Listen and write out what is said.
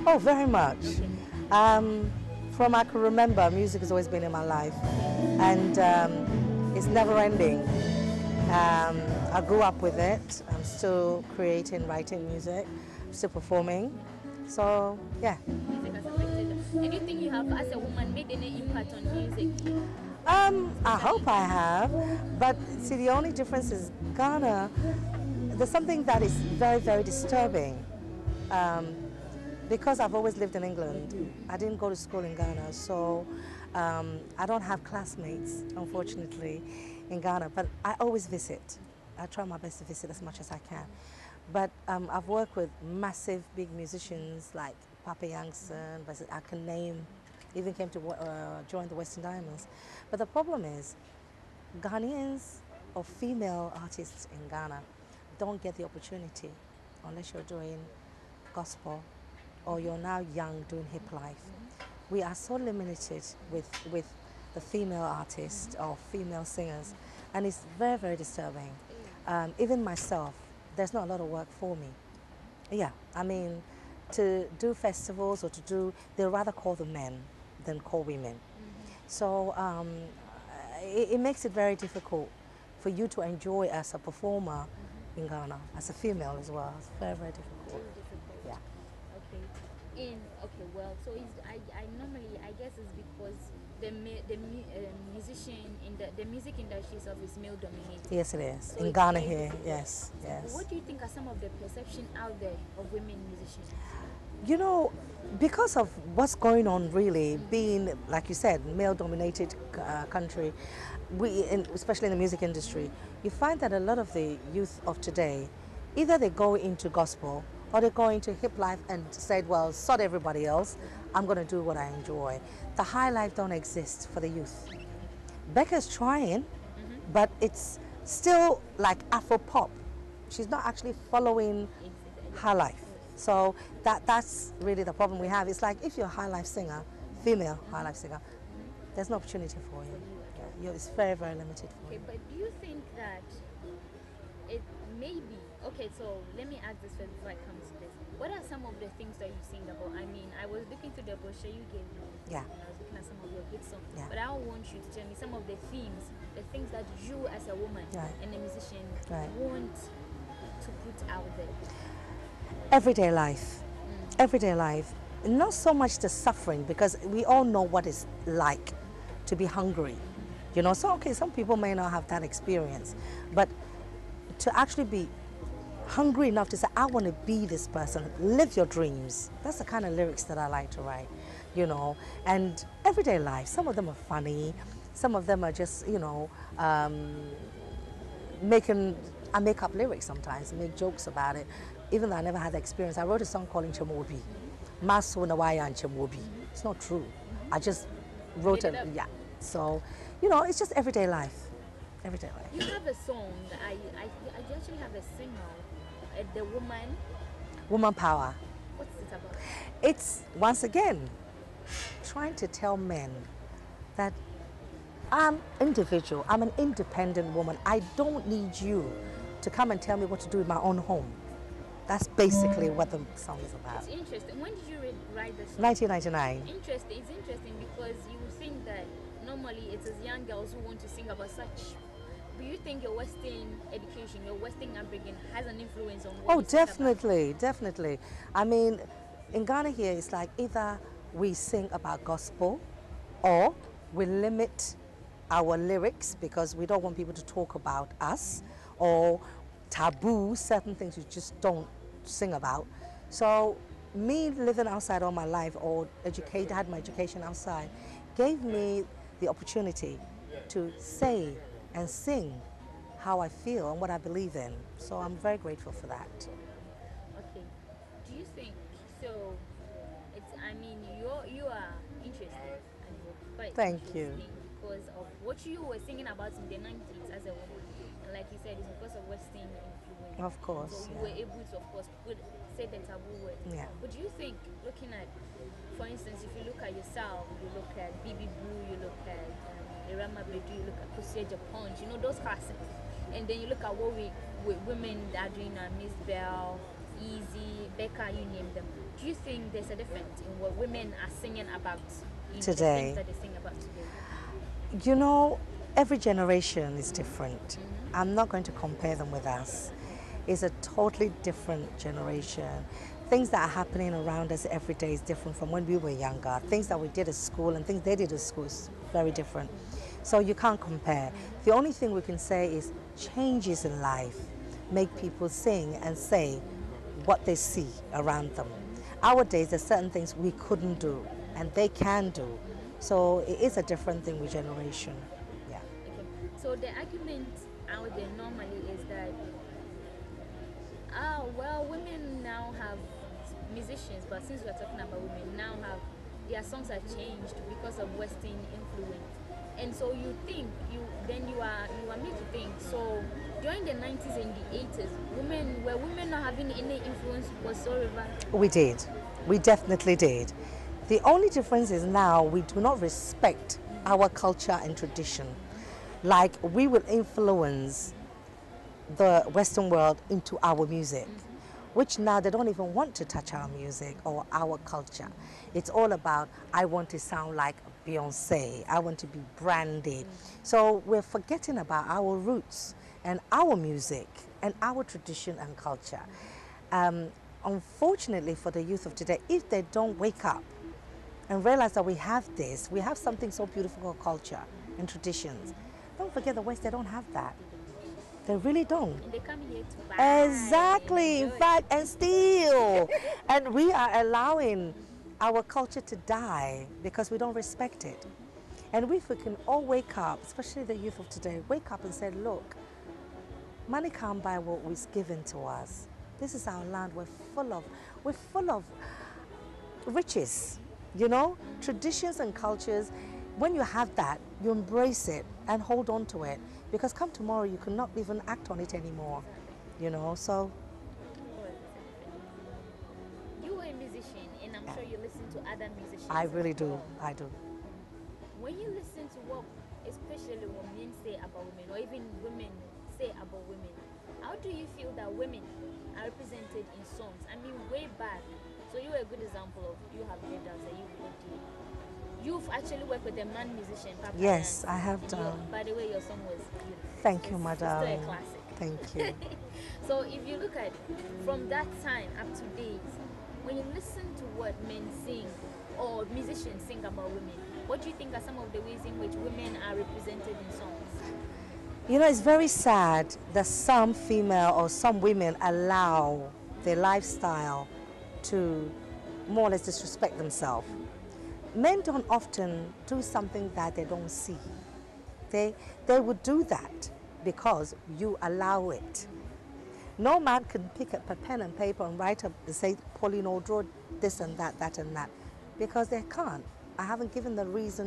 Oh, very much. Okay. From I can remember, music has always been in my life, and it's never ending. I grew up with it. I'm still creating, writing music, still performing. So, yeah. Music has affected. And do you think you have, as a woman, made any impact on music? I hope I have, but see, the only difference is Ghana. There's something that is very, very disturbing. Because I've always lived in England, I didn't go to school in Ghana, so I don't have classmates, unfortunately, in Ghana, but I always visit. I try my best to visit as much as I can. But I've worked with massive, big musicians like Papa Youngson, but I can name, even came to join the Western Diamonds. But the problem is, Ghanaians or female artists in Ghana don't get the opportunity unless you're doing gospel or you're now young doing hip life. We are so limited with the female artists or female singers, and it's very, very disturbing. Even myself, there's not a lot of work for me. Yeah, I mean, to do festivals or to do, they rather call the men than call women. So it makes it very difficult for you to enjoy as a performer in Ghana, as a female as well. It's very, very difficult. Yeah. Okay. Okay, well, so I normally, I guess it's because the music industry itself is male dominated. Yes, it is. So in Ghana here, yes, yes. What do you think are some of the perception out there of women musicians? You know, because of what's going on really, being, like you said, male-dominated country, especially in the music industry, you find that a lot of the youth of today, either they go into gospel or they go into hip life and said, well, sod everybody else, I'm going to do what I enjoy. The high life don't exist for the youth. Becca's trying, but it's still like Afro-pop. She's not actually following high life. So that's really the problem we have. It's like if you're a high life singer, female high life singer, there's no opportunity for you. Yeah, it's very, very limited for you. But do you think that it may be, okay, so let me ask this first before I come to this. What are some of the things that you sing about? I mean, I was looking through the brochure you gave me. Yeah. And I was looking at some of your hit songs. Yeah. But I want you to tell me some of the themes, the things that you as a woman and a musician want to put out there. Everyday life. Everyday life. Not so much the suffering, because we all know what it's like to be hungry. You know, so okay, some people may not have that experience, but to actually be hungry enough to say, I want to be this person, live your dreams. That's the kind of lyrics that I like to write, you know. And everyday life, some of them are funny, some of them are just, you know, I make up lyrics sometimes, make jokes about it, even though I never had the experience. I wrote a song called Chamobi. Maso Nawaya and Chamobi. It's not true. I just wrote it, yeah. So, you know, it's just everyday life. Everyday life. You have a song, I actually have a single, The Woman. Woman Power. What's it about? It's, once again, trying to tell men that I'm individual, I'm an independent woman. I don't need you to come and tell me what to do in my own home. That's basically what the song is about. It's interesting. When did you write the song? 1999. Interesting. It's interesting because you think that normally it is young girls who want to sing about such. Do you think your Western education, your Western upbringing has an influence on what you definitely, definitely. I mean, in Ghana here, it's like either we sing about gospel or we limit our lyrics because we don't want people to talk about us, or taboo, certain things you just don't sing about. So me living outside all my life, or had my education outside, gave me the opportunity to say and sing how I feel and what I believe in. So I'm very grateful for that. Okay. Do you think, so it's, I mean, you are interested, and you're quite Thank you. because of what you were singing about in the 90s as a woman. And like you said, it's because of Western influence. Of course. So you were able to, of course, say the taboo word. Yeah. But do you think, looking at, for instance, if you look at yourself, you look at BB Blue, you look at Irama Bedu, you look at Kuseja Punch, you know, those classics. And then you look at what women are doing, Miss Bell, Easy, Becca, you name them. Do you think there's a difference in what women are singing about in the Today. things that they sing about today? You know, every generation is different. I'm not going to compare them with us. It's a totally different generation. Things that are happening around us every day is different from when we were younger. Things that we did at school and things they did at school is very different. So you can't compare. The only thing we can say is changes in life make people sing and say what they see around them. Our days, there's certain things we couldn't do and they can do. So it is a different thing with generation. Yeah. Okay. So the argument out there normally is that, well, women now have musicians, but since we're talking about women, now have their songs are changed because of Western influence. And so you think you are made to think. So during the 90s and the 80s, women not having any influence whatsoever? We did. We definitely did. The only difference is now we do not respect our culture and tradition. Like we will influence the Western world into our music, which now they don't even want to touch our music or our culture. It's all about, I want to sound like Beyonce, I want to be branded. So we're forgetting about our roots and our music and our tradition and culture. Unfortunately for the youth of today, if they don't wake up and realize that we have this, we have something so beautiful called culture and traditions. Don't forget the West, they don't have that. They really don't. And they come here to buy. Exactly, in fact, and steal. And we are allowing our culture to die because we don't respect it. And if we can all wake up, especially the youth of today, wake up and say, look, money can't buy what was given to us. This is our land. We're full of riches, you know, traditions and cultures. When you have that, you embrace it and hold on to it, because come tomorrow you cannot even act on it anymore, you know. So You are a musician, and I'm sure you listen to other musicians. I really as do. well. I do. When you listen to what, especially what men say about women, or even women say about women, how do you feel that women are represented in songs? I mean, way back. So you were a good example of, you have heard that, you've actually worked with a man musician, Papa. Yes, I have done. By the way, your song was beautiful. Thank you, It's madam. still a classic. Thank you. So if you look at from that time up to date, when you listen to what men sing or musicians sing about women, what do you think are some of the ways in which women are represented in songs? You know, it's very sad that some female or some women allow their lifestyle to more or less disrespect themselves. Men don't often do something that they don't see. They would do that because you allow it. No man can pick up a pen and paper and write up and say, Paulina Oduro, this and that, that and that, because they can't. I haven't given the reason